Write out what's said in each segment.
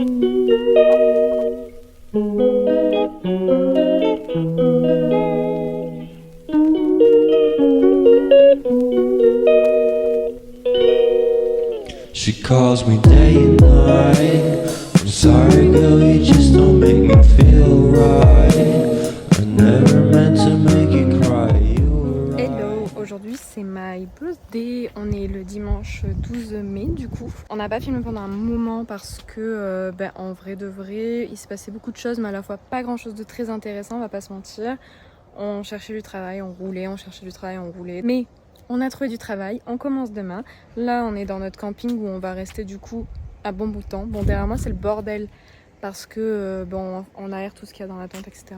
She calls me day and night. I'm sorry girl, you just don't make me feel right. I never meant to make you cry. Hello, aujourd'hui c'est my birthday, on est le dimanche 12 mai du coup. On n'a pas filmé pendant un moment parce que en vrai de vrai, il s'est passé beaucoup de choses mais à la fois pas grand chose de très intéressant, on va pas se mentir. On cherchait du travail, on roulait, on cherchait du travail, on roulait. Mais on a trouvé du travail, on commence demain. Là on est dans notre camping où on va rester du coup un bon bout de temps. Bon derrière moi c'est le bordel parce que on aère tout ce qu'il y a dans la tente, etc.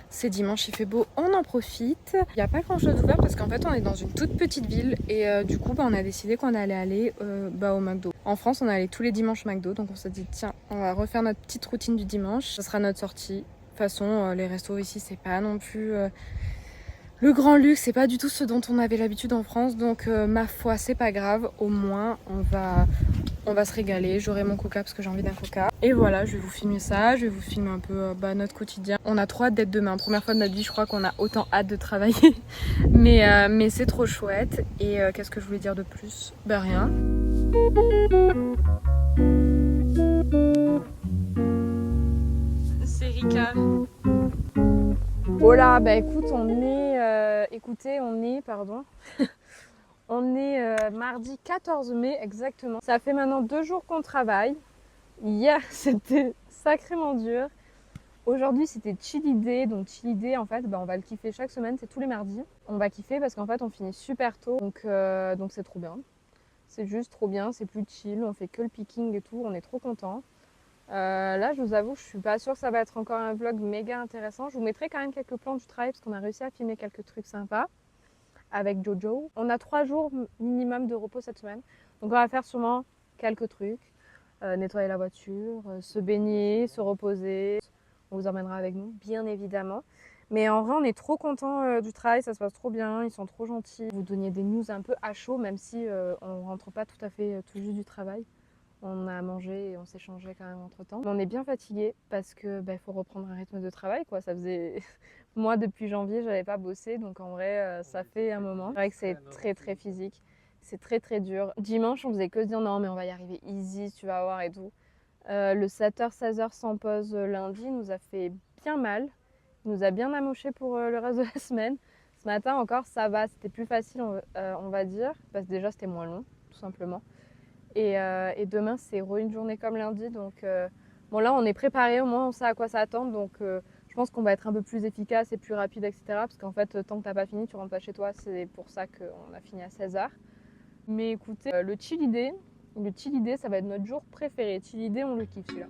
C'est dimanche, il fait beau, on en profite. Il n'y a pas grand chose ouvert parce qu'en fait on est dans une toute petite ville et du coup on a décidé qu'on allait aller au McDo. En France on allait tous les dimanches au McDo, donc on s'est dit tiens on va refaire notre petite routine du dimanche. Ce sera notre sortie. De toute façon les restos ici c'est pas non plus le grand luxe, c'est pas du tout ce dont on avait l'habitude en France, donc ma foi c'est pas grave, au moins on va se régaler. J'aurai mon coca parce que j'ai envie d'un coca. Et voilà, je vais vous filmer ça, je vais vous filmer un peu notre quotidien. On a trop hâte d'être demain. Première fois de notre vie, je crois qu'on a autant hâte de travailler. mais c'est trop chouette. Et qu'est-ce que je voulais dire de plus? Ben rien. C'est Rika. Oh là, bah écoute, on est mardi 14 mai exactement. Ça fait maintenant 2 jours qu'on travaille. Hier, c'était sacrément dur. Aujourd'hui, c'était Chili Day. Donc Chili Day, en fait, on va le kiffer chaque semaine. C'est tous les mardis. On va kiffer parce qu'en fait, on finit super tôt. Donc c'est trop bien. C'est juste trop bien. C'est plus chill. On fait que le picking et tout. On est trop contents. Là, je vous avoue, je suis pas sûre que ça va être encore un vlog méga intéressant. Je vous mettrai quand même quelques plans du travail parce qu'on a réussi à filmer quelques trucs sympas avec Jojo. On a 3 jours minimum de repos cette semaine. Donc on va faire sûrement quelques trucs. Nettoyer la voiture, se baigner, se reposer. On vous emmènera avec nous, bien évidemment. Mais en vrai, on est trop contents du travail, ça se passe trop bien, ils sont trop gentils. Vous donniez des news un peu à chaud, même si on rentre pas tout à fait tout juste du travail. On a mangé et on s'est changé quand même entre temps. Mais on est bien fatigué parce que faut reprendre un rythme de travail, quoi. Ça faisait moi depuis janvier, j'avais pas bossé, donc en vrai, ça fait un moment. C'est vrai que c'est très très physique, c'est très très dur. Dimanche, on faisait que se dire non, mais on va y arriver easy, tu vas voir et tout. Le 7h, 16h sans pause lundi nous a fait bien mal, nous a bien amoché pour le reste de la semaine. Ce matin encore, ça va, c'était plus facile, on va dire, parce que déjà c'était moins long, tout simplement. Et demain, c'est une journée comme lundi. Donc, bon, là, on est préparé, au moins, on sait à quoi s'attendre. Donc, je pense qu'on va être un peu plus efficace et plus rapide, etc. Parce qu'en fait, tant que t'as pas fini, tu rentres pas chez toi. C'est pour ça qu'on a fini à 16h. Mais écoutez, le Chili Day, ça va être notre jour préféré. Chili Day, on le kiffe celui-là.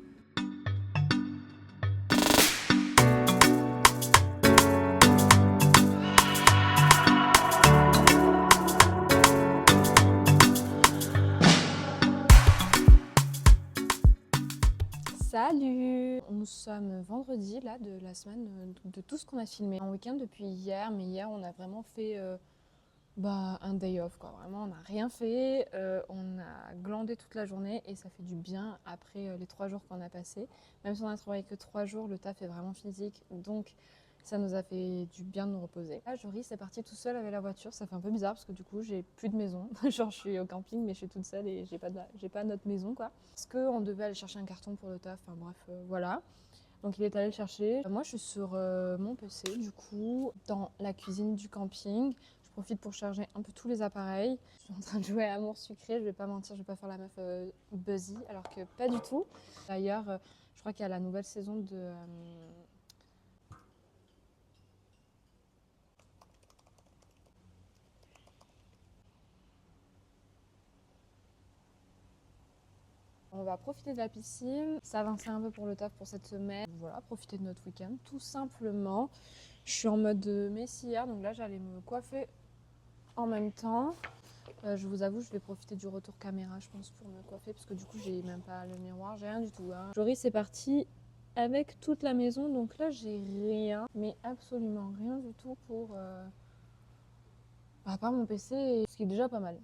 Salut! Nous sommes vendredi là de la semaine de tout ce qu'on a filmé en week-end depuis hier, mais hier on a vraiment fait un day off quoi. Vraiment on n'a rien fait, on a glandé toute la journée et ça fait du bien après les 3 jours qu'on a passés. Même si on a travaillé que 3 jours, le taf est vraiment physique donc ça nous a fait du bien de nous reposer. Là, Joris est parti tout seul avec la voiture, ça fait un peu bizarre parce que du coup j'ai plus de maison. Genre je suis au camping mais je suis toute seule et j'ai pas notre maison quoi. Parce qu'on devait aller chercher un carton pour le taf, enfin bref, voilà. Donc il est allé le chercher. Moi je suis sur mon PC du coup, dans la cuisine du camping. Je profite pour charger un peu tous les appareils. Je suis en train de jouer à Amour Sucré, je vais pas mentir, je vais pas faire la meuf buzzy alors que pas du tout. D'ailleurs, je crois qu'il y a la nouvelle saison de... On va profiter de la piscine, s'avancer un peu pour le taf pour cette semaine. Voilà, profiter de notre week-end tout simplement. Je suis en mode messière, donc là j'allais me coiffer en même temps. Je vous avoue, je vais profiter du retour caméra, je pense, pour me coiffer, parce que du coup j'ai même pas le miroir, j'ai rien du tout. Hein. Joris c'est parti avec toute la maison, donc là j'ai rien, mais absolument rien du tout pour... à part mon PC, ce qui est déjà pas mal.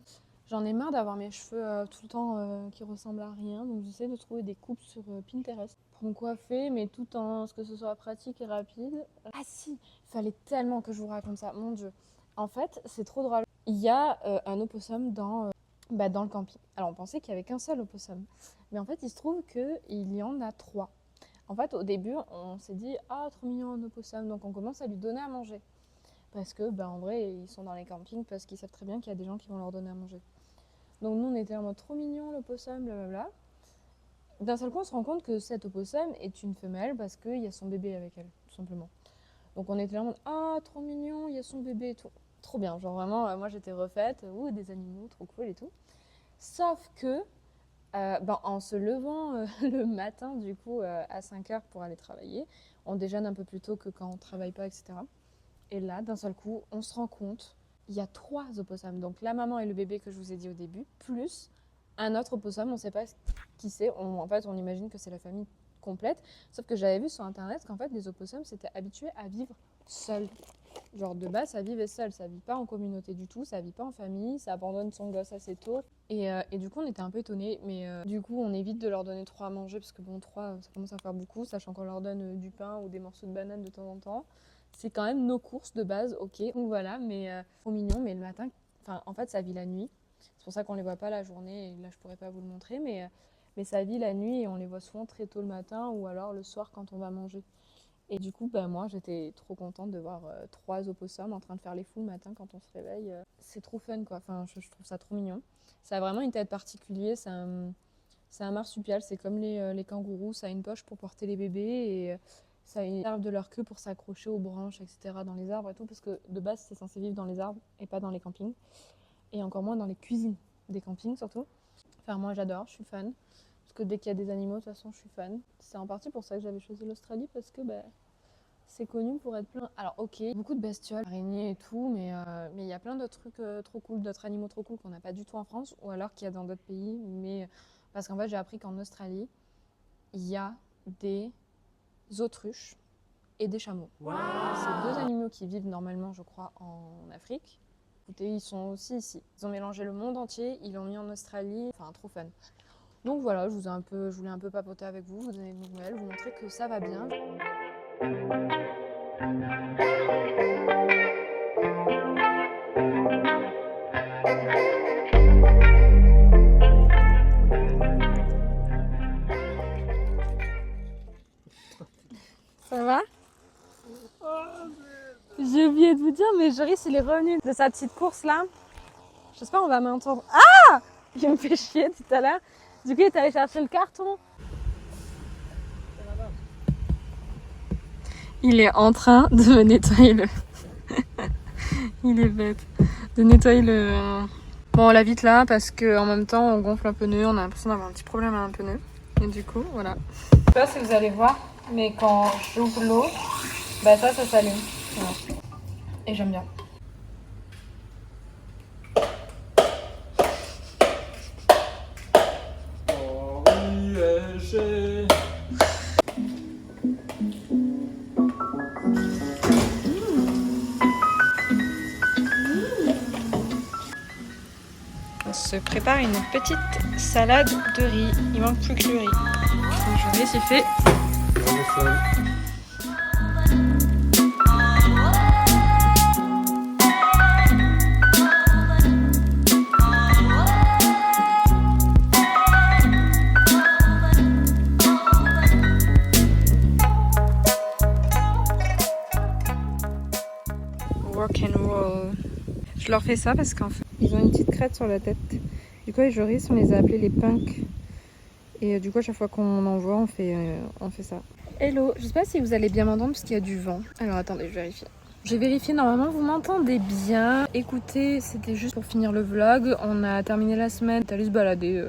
J'en ai marre d'avoir mes cheveux tout le temps qui ressemblent à rien, donc j'essaie de trouver des coupes sur Pinterest pour me coiffer, mais tout en ce que ce soit pratique et rapide. Ah si, il fallait tellement que je vous raconte ça, mon Dieu. En fait, c'est trop drôle. Il y a un opossum dans le camping. Alors on pensait qu'il n'y avait qu'un seul opossum, mais en fait il se trouve qu'il y en a 3. En fait, au début, on s'est dit « Ah, trop mignon un opossum », donc on commence à lui donner à manger. Parce que, en vrai, ils sont dans les campings parce qu'ils savent très bien qu'il y a des gens qui vont leur donner à manger. Donc nous, on était en mode trop mignon, l'opossum, blablabla. D'un seul coup, on se rend compte que cet opossum est une femelle parce qu'il y a son bébé avec elle, tout simplement. Donc on était là en mode « Ah, trop mignon, il y a son bébé et tout ». Trop bien, genre vraiment, moi j'étais refaite, des animaux, trop cool et tout. Sauf que, en se levant le matin, du coup, à 5h pour aller travailler, on déjeune un peu plus tôt que quand on ne travaille pas, etc. Et là, d'un seul coup, on se rend compte, il y a 3 opossums. Donc la maman et le bébé que je vous ai dit au début, plus un autre opossum, on ne sait pas qui c'est. En fait, on imagine que c'est la famille complète. Sauf que j'avais vu sur internet qu'en fait, les opossums s'étaient habitués à vivre seuls. Genre de base, ça vivait seul, ça vit pas en communauté du tout, ça vit pas en famille, ça abandonne son gosse assez tôt. Et du coup, on était un peu étonnés, mais du coup, on évite de leur donner 3 à manger parce que 3, ça commence à faire beaucoup, sachant qu'on leur donne du pain ou des morceaux de banane de temps en temps. C'est quand même nos courses de base, ok, donc voilà, mais trop mignon, mais le matin, en fait, ça vit la nuit. C'est pour ça qu'on les voit pas la journée, et là, je pourrais pas vous le montrer, mais ça vit la nuit et on les voit souvent très tôt le matin ou alors le soir quand on va manger. Et du coup, moi, j'étais trop contente de voir 3 opossums en train de faire les fous le matin quand on se réveille. C'est trop fun, quoi. Enfin, je trouve ça trop mignon. Ça a vraiment une tête particulière. C'est un marsupial. C'est comme les kangourous. Ça a une poche pour porter les bébés et ça a une serve de leur queue pour s'accrocher aux branches, etc. dans les arbres et tout. Parce que de base, c'est censé vivre dans les arbres et pas dans les campings. Et encore moins dans les cuisines des campings, surtout. Enfin, moi, j'adore. Je suis fan. Parce que dès qu'il y a des animaux, de toute façon, je suis fan. C'est en partie pour ça que j'avais choisi l'Australie, parce que c'est connu pour être plein. Alors, ok, beaucoup de bestioles, araignées et tout, mais il y a plein d'autres trucs trop cool, d'autres animaux trop cool qu'on n'a pas du tout en France, ou alors qu'il y a dans d'autres pays. Mais parce qu'en fait, j'ai appris qu'en Australie, il y a des autruches et des chameaux. Wow. C'est 2 animaux qui vivent normalement, je crois, en Afrique. Écoutez, ils sont aussi ici. Ils ont mélangé le monde entier, ils l'ont mis en Australie. Enfin, trop fun. Donc voilà, je voulais un peu papoter avec vous, vous donner des nouvelles, vous montrer que ça va bien. Ça va? J'ai oublié de vous dire, mais Joris il est revenu de sa petite course là. J'espère qu'on va m'entendre. Ah! Il me fait chier tout à l'heure. Du coup, il est allé chercher le carton. Il est en train de me nettoyer le... Il est bête. De nettoyer le... Bon, on l'a vite là parce qu'en même temps, on gonfle un pneu. On a l'impression d'avoir un petit problème à un pneu. Et du coup, voilà. Je sais pas si vous allez voir, mais quand j'ouvre l'eau, ça s'allume. Voilà. Et j'aime bien. On se prépare une petite salade de riz. Il manque plus que le riz. Donc, Joris, c'est fait. Rock and roll. Je leur fais ça parce qu'en fait, ils ont une petite crête sur la tête. Du coup, les Joris, on les a appelés les punks. Et du coup, à chaque fois qu'on en voit, on fait ça. Hello, je sais pas si vous allez bien m'entendre parce qu'il y a du vent. Alors attendez, je vérifie. J'ai vérifié, normalement vous m'entendez bien. Écoutez, c'était juste pour finir le vlog. On a terminé la semaine, on est allé se balader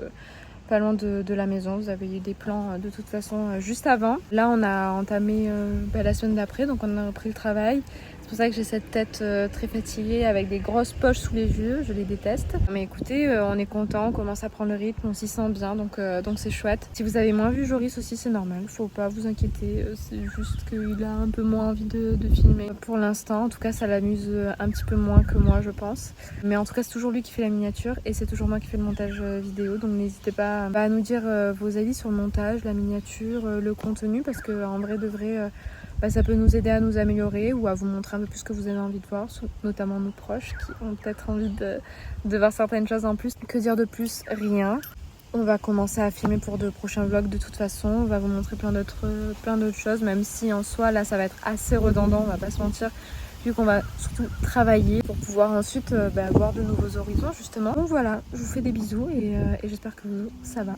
pas loin de la maison. Vous avez eu des plans de toute façon juste avant. Là, on a entamé la semaine d'après, donc on a repris le travail. C'est pour ça que j'ai cette tête très fatiguée avec des grosses poches sous les yeux, je les déteste. Mais écoutez, on est content, on commence à prendre le rythme, on s'y sent bien, donc c'est chouette. Si vous avez moins vu Joris aussi, c'est normal, faut pas vous inquiéter, c'est juste qu'il a un peu moins envie de filmer. Pour l'instant, en tout cas, ça l'amuse un petit peu moins que moi, je pense. Mais en tout cas, c'est toujours lui qui fait la miniature et c'est toujours moi qui fais le montage vidéo, donc n'hésitez pas à nous dire vos avis sur le montage, la miniature, le contenu, parce que en vrai de vrai... ça peut nous aider à nous améliorer ou à vous montrer un peu plus ce que vous avez envie de voir, notamment nos proches qui ont peut-être envie de voir certaines choses en plus. Que dire de plus? Rien. On va commencer à filmer pour de prochains vlogs de toute façon. On va vous montrer plein d'autres choses, même si en soi là ça va être assez redondant, on va pas se mentir, vu qu'on va surtout travailler pour pouvoir ensuite voir de nouveaux horizons justement. Donc voilà, je vous fais des bisous et j'espère que vous, ça va.